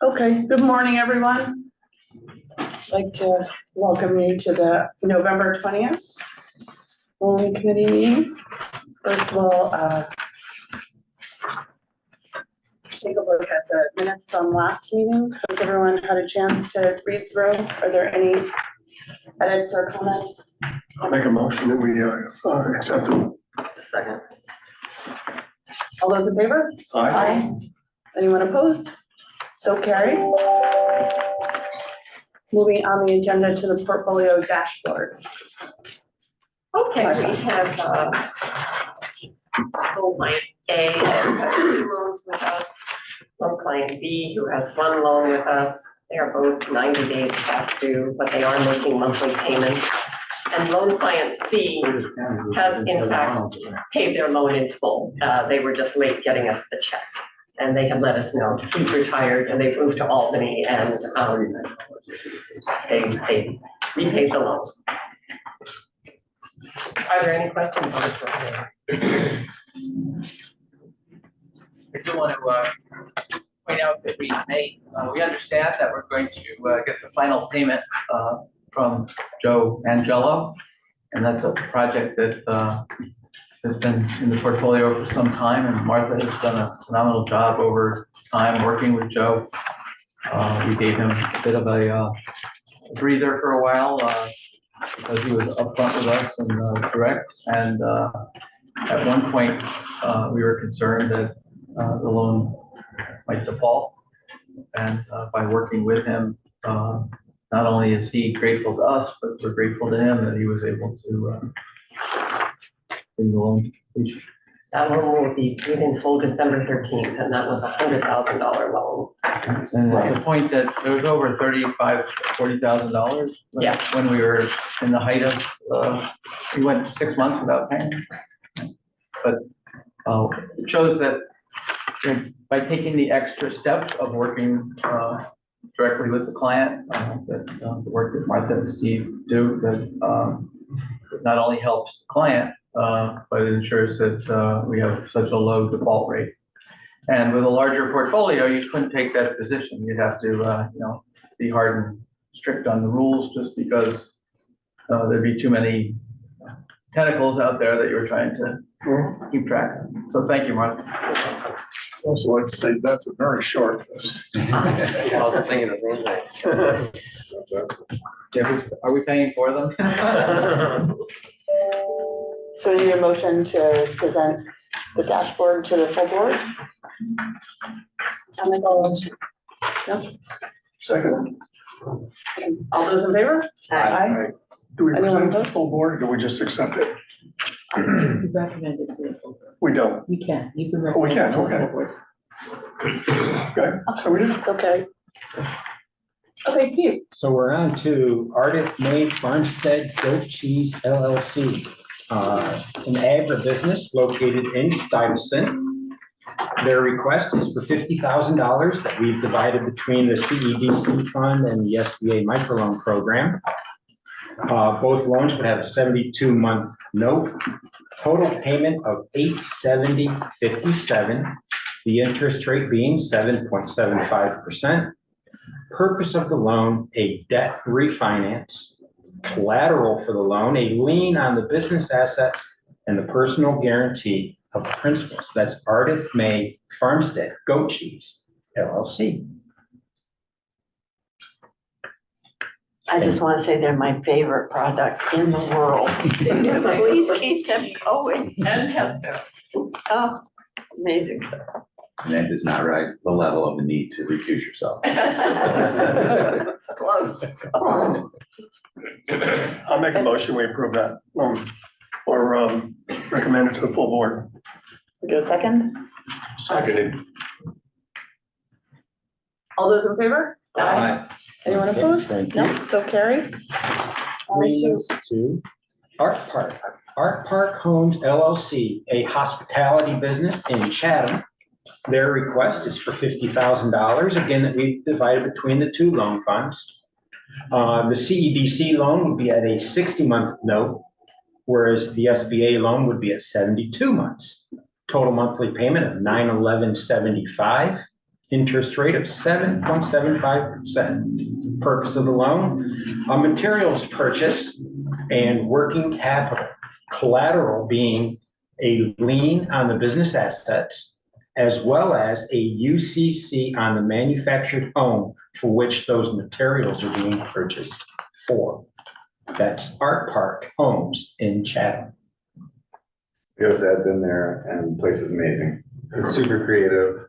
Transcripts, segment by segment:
Okay, good morning, everyone. I'd like to welcome you to the November 20th loan committee meeting. First of all, take a look at the minutes from last meeting. Has everyone had a chance to read through? Are there any edits or comments? I'll make a motion that we accept it. Second. All those in favor? Aye. Anyone opposed? So carried. Moving on the agenda to the portfolio dashboard. Okay, we have loan client A who has 2 loans with us, loan client B who has 1 loan with us. They are both 90 days past due, but they are making monthly payments. And loan client C has in fact paid their loan in full. They were just late getting us the check. And they have let us know he's retired and they've moved to Albany and they repaid the loan. Are there any questions on the portfolio? I do want to point out that we understand that we're going to get the final payment from Joe Angelo, and that's a project that has been in the portfolio for some time, and Martha has done a phenomenal job over time working with Joe. We gave him a bit of a breather for a while because he was upfront with us and direct, and at one point we were concerned that the loan might default, and by working with him, not only is he grateful to us, but we're grateful to him that he was able to bring the loan to completion. That loan will be paid in full December 13th, and that was a $100,000 loan. And at the point that there was over $40,000 Yes. when we were in the height of, we went 6 months without paying. But it shows that by taking the extra step of working directly with the client, that the work that Martha and Steve do, that not only helps the client, but it ensures that we have such a low default rate. And with a larger portfolio, you couldn't take that position. You'd have to, be hard and strict on the rules, just because there'd be too many tentacles out there that you were trying to keep track of. So thank you, Martha. I also like to say that's a very short list. I was thinking the same thing. Are we paying for them? So we need a motion to present the dashboard to the full board. I'll make all those. No? Second. All those in favor? Aye. Do we Anyone present it to the opposed? full board or do we just accept it? You recommend it to the full board. We don't. You can Oh, we recommend. can, it to the okay. full board. Okay, so we did. It's okay. Okay, Steve. So we're on to Ardith May Farmstead Goat Cheese LLC, an agribusiness located in Stuyvesant. Their request is for $50,000 that we've divided between the CEDC fund and the SBA microloan program. Both loans would have a 72-month note, total payment of $870.57, the interest rate being 7.75%. Purpose of the loan, a debt refinance. Collateral for the loan, a lien on the business assets and the personal guarantee of the principals. That's Ardith May Farmstead Goat Cheese LLC. I just want to say they're my favorite product in the world. Please keep them going. And pesto. Oh, amazing. And that does not rise to the level of the need to recuse yourself. Close. I'll make a motion, we approve that, or recommend it to the full board. We get a second? Seconded. All those in favor? Anyone opposed? Thank you. No, so carried. Brings us to Art Park. Art Park Homes LLC, a hospitality business in Chatham. Their request is for $50,000, again, that we've divided between the 2 loan funds. The CEDC loan would be at a 60-month note, whereas the SBA loan would be at 72 months. Total monthly payment of $911.75. interest rate of 7.75%. Purpose of the loan, a materials purchase and working capital. Collateral being a lien on the business assets, as well as a UCC on the manufactured home for which those materials are being purchased for. That's Art Park Homes in Chatham. Because I've been there and the place is amazing. It's super creative.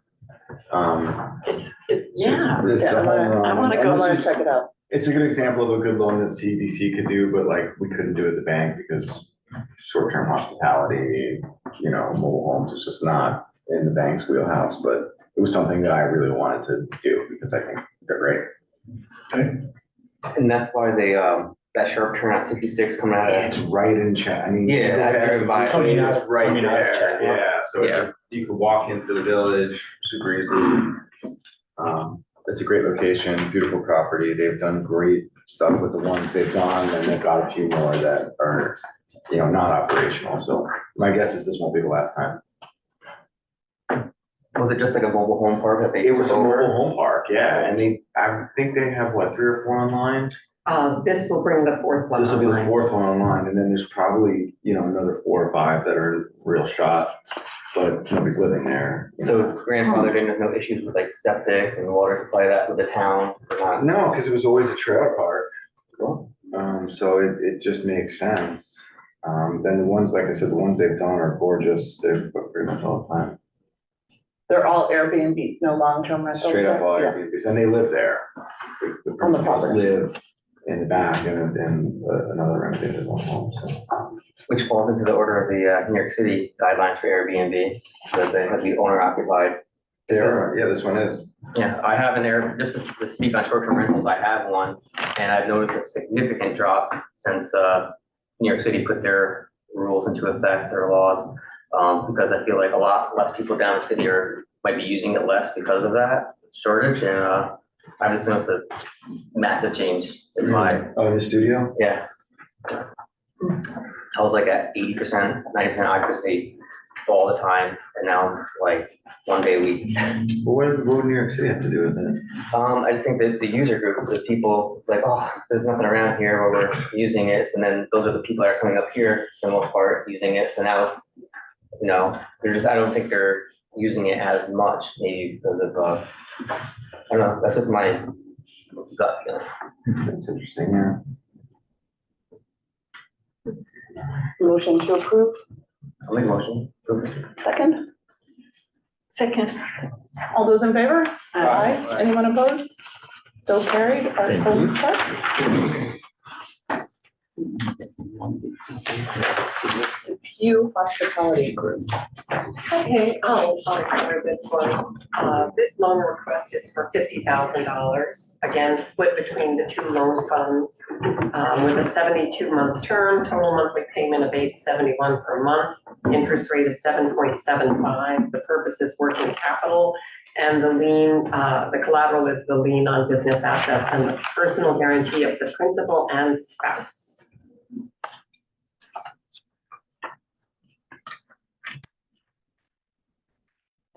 Yeah. It's a home run. I wanna And go this I is- wanna check it out. It's a good example of a good loan that CEDC could do, but like we couldn't do at the bank because short-term hospitality, mobile homes is just not in the bank's wheelhouse, but it was something that I really wanted to do because I think they're great. And that's why they, that sharp turn on 66 coming out of. It's right in chat. I mean. Yeah, I've driven by it. Coming out It's of- right coming out of there, Chatham. yeah, so you can walk into the village super easily. It's a great location, beautiful property. They've done great stuff with the ones they've done, and they've got a few more that are, not operational. So my guess is this won't be the last time. Was it just like a mobile home park that they? It was a took over? mobile home park, yeah, and I think they have, what, 3 or 4 online? This will bring the fourth one This will be the online. 4th one online, and then there's probably, another 4 or 5 that are in real shot, but nobody's living there. So it's grandfathered in, there's no issues with like septic and water supply that with the town? or not? No, because it was always a trailer park. So it just makes sense. Then the ones, like I said, the ones they've done are gorgeous. They're booked pretty much all the time. They're all Airbnbs, no long-term rentals. Straight up all Yeah. Airbnbs, and they live there. The On the principals property. live in the back and another renovated home, so. Which falls into the order of the New York City guidelines for Airbnb, so they have to be owner occupied. Yeah, this one is. Yeah, I have an Air, just to speak on short-term rentals, I have one, and I've noticed a significant drop since New York City put their rules into effect, their laws. Because I feel like a lot less people down in the city might be using it less because of that shortage, and I just noticed a massive change in my, Oh, in the studio? yeah. I was like at 80%, 90% occupancy all the time, and now I'm like one day a week. Well, what would New York City have to do with it? I just think that the user group, the people like, oh, there's nothing around here where we're using it. And then those are the people that are coming up here for the most part using it. So now it's, they're just, I don't think they're using it as much maybe because of, I don't know, that's just my gut feeling. That's interesting, yeah. Motion to approve, I'll make a motion. second. Second. All those in favor? Aye. Anyone opposed? So carried. Our Thank closed you. check. View Hospitality Group. Okay, I'll cover this one. This loan request is for $50,000, again, split between the 2 loan funds, with a 72-month term, total monthly payment of $871 per month, interest rate is 7.75. The purpose is working capital, and the lien, the collateral is the lien on business assets and the personal guarantee of the principal and spouse.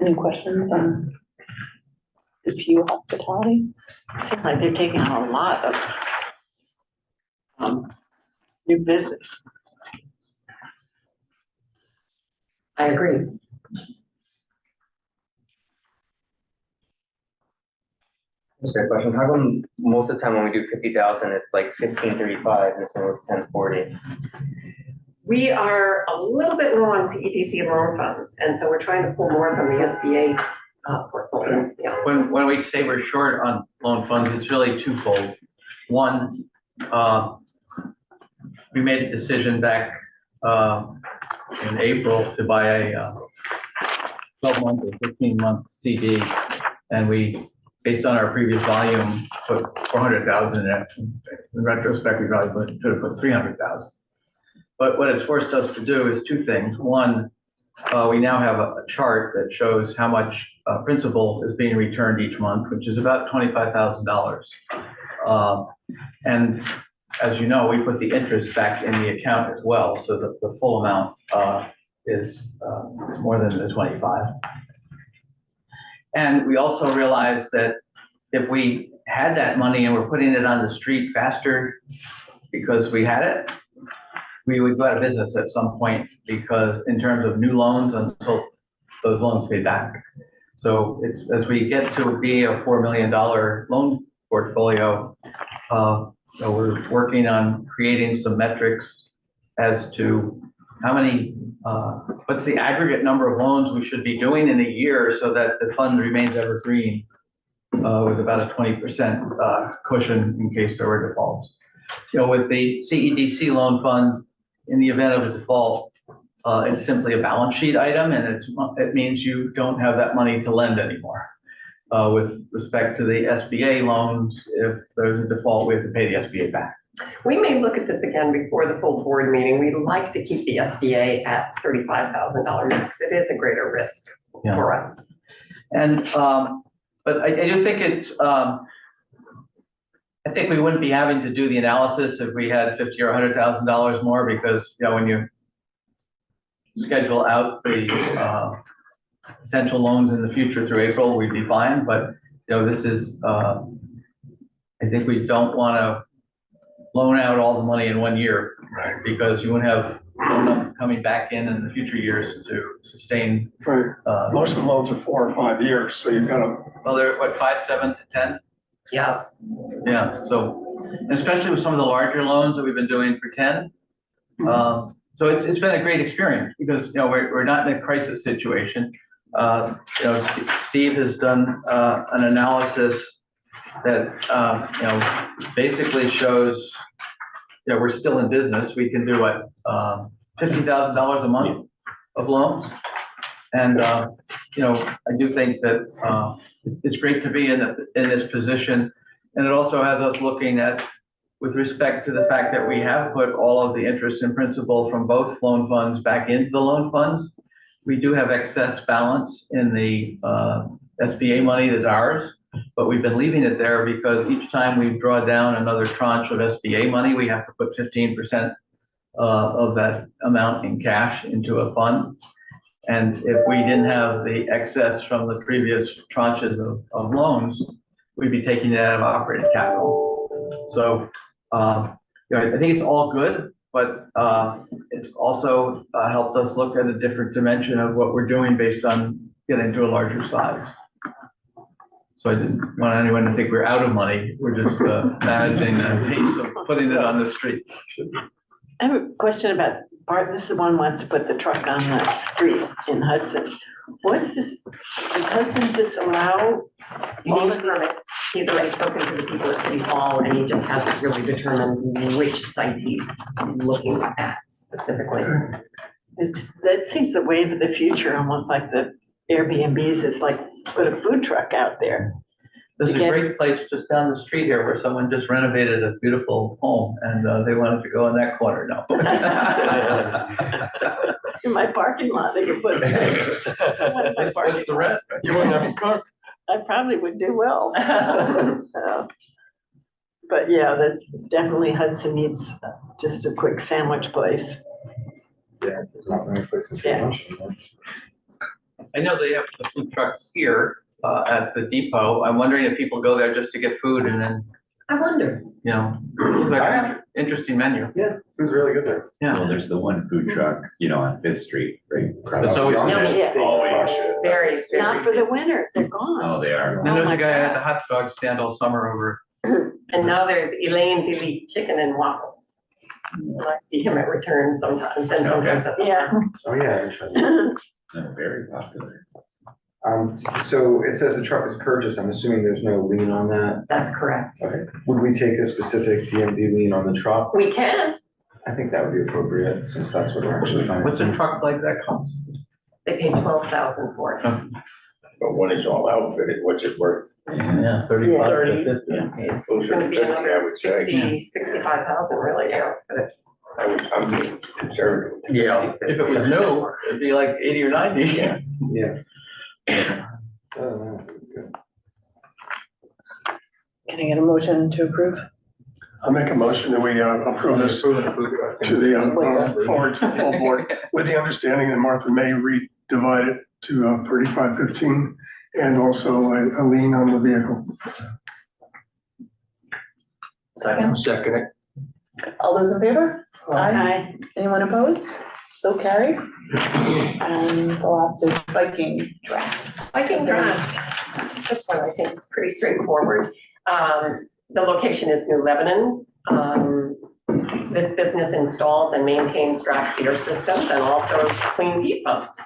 Any questions on the View Hospitality? Seems like they're taking on a lot of new business. I agree. That's a great question. How come most of the time when we do 50,000, it's like 1535 and this one was 1040? We are a little bit low on CEDC loan funds, and so we're trying to pull more from the SBA portfolio. Yeah. When we say we're short on loan funds, it's really twofold. One, we made a decision back in April to buy a 12-month or 15-month CD, and we, based on our previous volume, put 400,000 in it. In retrospect, we probably should have put 300,000. But what it's forced us to do is 2 things. One, we now have a chart that shows how much principal is being returned each month, which is about $25,000. And as you know, we put the interest back in the account as well, so that the full amount is more than the 25. And we also realized that if we had that money and we're putting it on the street faster because we had it, we would go out of business at some point because in terms of new loans until those loans pay back. So it's, as we get to be a $4 million loan portfolio, so we're working on creating some metrics as to how many, what's the aggregate number of loans we should be doing in a year so that the fund remains evergreen with about a 20% cushion in case there were defaults. You know, with the CEDC loan fund, in the event of a default, it's simply a balance sheet item, and it means you don't have that money to lend anymore. With respect to the SBA loans, if there's a default, we have to pay the SBA back. We may look at this again before the full board meeting. We'd like to keep the SBA at $35,000 max. It is a greater risk for us. And, but I do think it's, I think we wouldn't be having to do the analysis if we had $50,000 or $100,000 more, because, you know, when you schedule out the potential loans in the future through April, we'd be fine. But, you know, this is, I think we don't want to loan out all the money in 1 year, because you wouldn't have enough coming back in the future years to sustain. Right. Most of the loans are 4 or 5 years, so you've got to. Well, they're what, 5, 7 to 10? Yeah. Yeah, so, and especially with some of the larger loans that we've been doing for 10. So it's been a great experience because, you know, we're not in a crisis situation. You know, Steve has done an analysis that, you know, basically shows, you know, we're still in business. We can do what, $50,000 a month of loans. And, you know, I do think that it's great to be in this position. And it also has us looking at, with respect to the fact that we have put all of the interest and principal from both loan funds back into the loan funds. We do have excess balance in the SBA money that's ours, but we've been leaving it there because each time we draw down another tranche of SBA money, we have to put 15% of that amount in cash into a fund. And if we didn't have the excess from the previous tranches of loans, we'd be taking it out of operating capital. So, you know, I think it's all good, but it's also helped us look at a different dimension of what we're doing based on getting to a larger size. So I didn't want anyone to think we're out of money. We're just managing the pace of putting it on the street. I have a question about Bart. This is the one who wants to put the truck on the street in Hudson. What's this? Does Hudson disallow? He needs a permit. He's already spoken to the people at City Hall, and he just hasn't really determined which site he's looking at specifically. That seems the wave of the future, almost like the Airbnbs. It's like put a food truck out there. There's a great place just down the street here where someone just renovated a beautiful home and they wanted to go in that corner now. In my parking lot, they could put. What's the rent? You wouldn't have to cook. I probably would do well. But yeah, that's definitely Hudson needs just a quick sandwich place. Yeah, there's not many places. Yeah. I know they have the food truck here at the depot. I'm wondering if people go there just to get food and then, I wonder. you know, it's like an interesting menu. Yeah, it was really good there. Yeah. Well, there's the one food truck, you know, on Fifth Street, right? It's always- Yeah. Very, very. Not for the winter, they're gone. Oh, they are. And there's my a guy at God. the hot dog stand all summer over. And now there's Elaine's Elite Chicken and Waffles. And I see him at return sometimes, and sometimes at the. Yeah. Oh, yeah, interesting. They're very popular. So it says the truck is purchased. I'm assuming there's no lien on that. That's correct. Okay. Would we take a specific DMV lien on the truck? We can. I think that would be appropriate since that's what we're actually buying. What's a truck like that cost? They paid $12,000 for it. But when it's all outfitted, what's it worth? Yeah, 35 to 50. It's Closer to gonna be 50, I another would say. 60, 65,000 really, yeah. I'm being conservative. Yeah, if it was new, it'd be like 80 or 90. Yeah. Yeah. Oh, no, that's good. Can I get a motion to approve? I'll make a motion that we approve this to the forward to the full board with the understanding that Martha may redivide it to 3515 and also a lien on the vehicle. Second. Second it. All those in favor? Aye. Anyone opposed? So carried. And the last is Viking draft. Viking draft, this one I think is pretty straightforward. The location is New Lebanon. This business installs and maintains draft beer systems and also cleans heat pumps.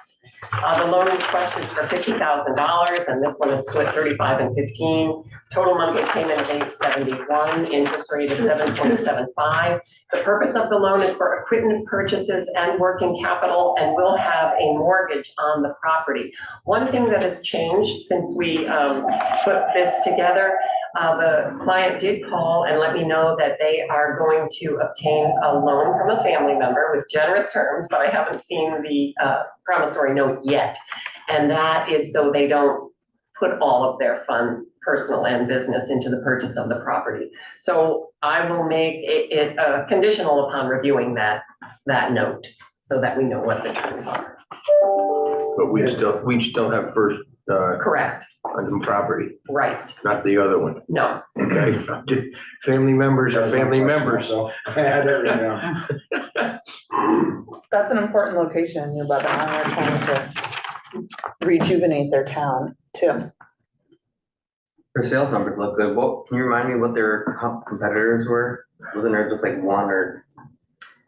The loan request is for $50,000 and this one is split 35 and 15. Total monthly payment of $871, interest rate is 7.75. The purpose of the loan is for equipment purchases and working capital and will have a mortgage on the property. One thing that has changed since we put this together, the client did call and let me know that they are going to obtain a loan from a family member with generous terms, but I haven't seen the promissory note yet. And that is so they don't put all of their funds, personal and business, into the purchase of the property. So I will make it conditional upon reviewing that note so that we know what the terms are. But we still have first, Correct, on the property, right, not the other one, no. okay? Just family members are family members. So I had that written down. That's an important location in New Lebanon. They're trying to rejuvenate their town too. Their sales numbers look good. What, can you remind me what their competitors were? Wasn't there just like one or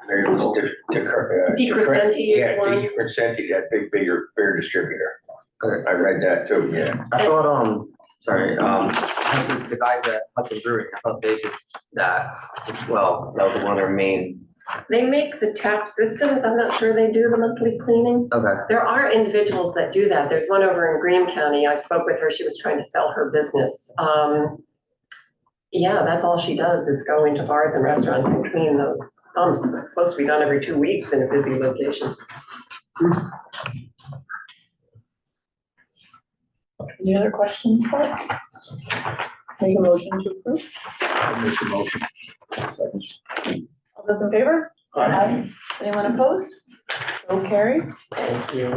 very little? DeCrescenti is Yeah, one. DeCrescenti, that big beer distributor. Okay. I read that too, yeah. I thought, sorry, the guys at Hudson Brewing, I thought they did that as well. That was one of their main. They make the tap systems. I'm not sure they do the monthly cleaning. Okay. There are individuals that do that. There's one over in Greene County. I spoke with her. She was trying to sell her business. Yeah, that's all she does is go into bars and restaurants and clean those pumps. It's supposed to be done every 2 weeks in a busy location. Any other questions? Scott? Make a motion to approve. Make the motion. All those in favor? Aye. Anyone opposed? So carried. Thank you.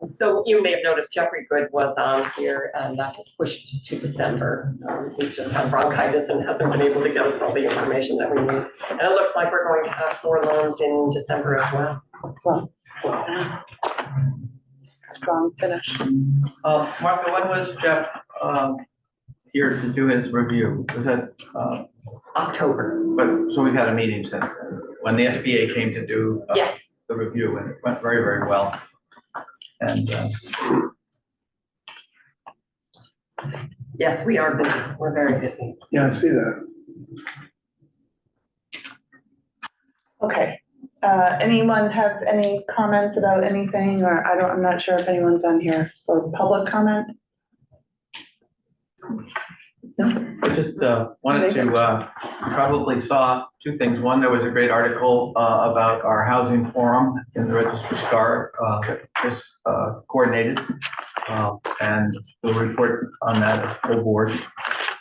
So you may have noticed Jeffrey Good was on here and that was pushed to December. He's just had bronchitis and hasn't been able to get us all the information that we need. And it looks like we're going to have 4 loans in December as well. Strong finish. Martha, when was Jeff, here to do his review? Was that, October, but, so we've had a meeting since then, when the SBA came to do yes. the review, and it went very, very well. And, Yes, we are busy. We're very busy. Yeah, I see that. Okay. Anyone have any comments about anything, or I'm not sure if anyone's on here for public comment? No? I just wanted to, probably saw 2 things. One, there was a great article about our housing forum in the Register Star that was coordinated. And we'll report on that at full board.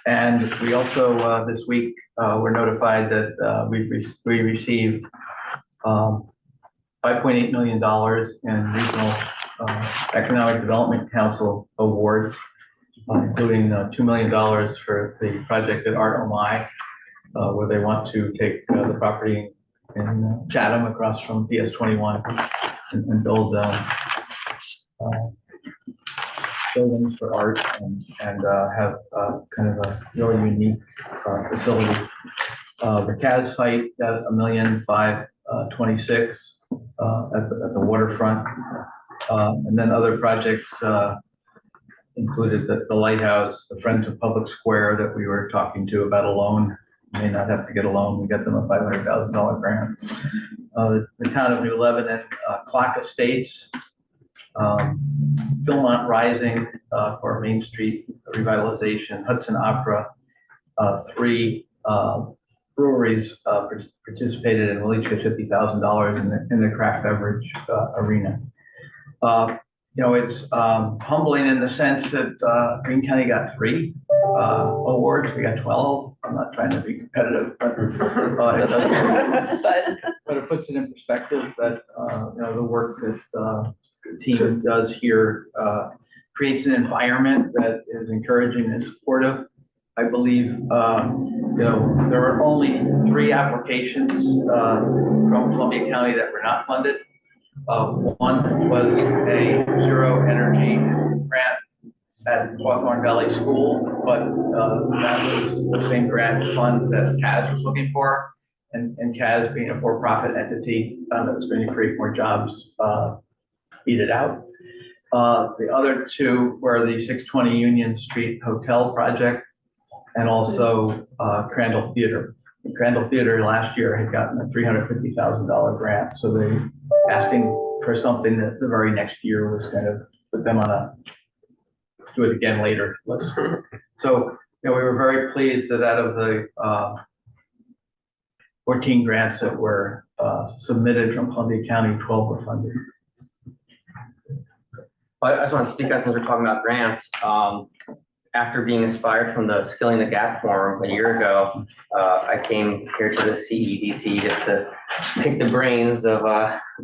And we also, this week, were notified that we received $5.8 million in regional economic development council awards, including $2 million for the project at Art OMI, where they want to take the property in Chatham across from PS 21 and build buildings for art and have kind of a really unique facility. The CAS site at $1,526,000 at the waterfront, and then other projects included the lighthouse, the Friends of Public Square that we were talking to about a loan. May not have to get a loan. We got them a $500,000 grant. The town of New Lebanon, Clock Estates, Philmont Rising for Main Street revitalization, Hudson Opera, 3 breweries participated and will each get $50,000 in the craft beverage arena. You know, it's humbling in the sense that Greene County got 3 awards. We got 12. I'm not trying to be competitive, but it does- but it puts it in perspective that, the work that the team does here creates an environment that is encouraging and supportive. I believe, there are only 3 applications from Columbia County that were not funded. One was a zero energy grant at Hawthorne Valley School, but that was the same grant fund that CAS was looking for. And CAS being a for-profit entity that was going to create more jobs, beat it out. The other 2 were the 620 Union Street Hotel project and also Crandall Theater. Crandall Theater last year had gotten a $350,000 grant, so they asking for something that the very next year was going to put them on a do it again later list. So, we were very pleased that out of the 14 grants that were submitted from Columbia County, 12 were funded. I just want to speak out since we're talking about grants. After being inspired from the Skilling the Gap Forum a year ago, I came here to the CEDC just to pick the brains of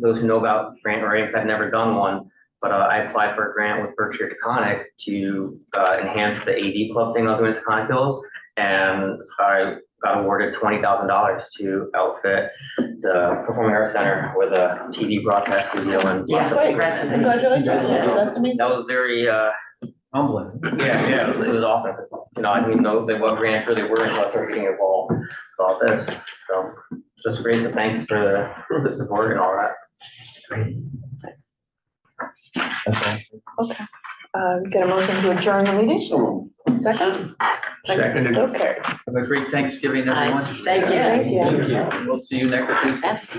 those who know about grant writing. I've never done one, but I applied for a grant with Berkshire Taconic to enhance the AV club thing I was doing at Taconic Hills, and I got awarded $20,000 to outfit the Performing Arts Center with a TV broadcast studio and lots of. Congratulations. That's amazing. That was very Humbling. yeah, it was awesome. I didn't even know what grants really were until I started getting involved with all this. So just great, so thanks for the support and all that. That's all. Okay. Get a motion to adjourn the meeting? So, Second? Seconded. Okay. Have a great Thanksgiving, everyone. Thank you. Thank you. We'll see you next week. That's.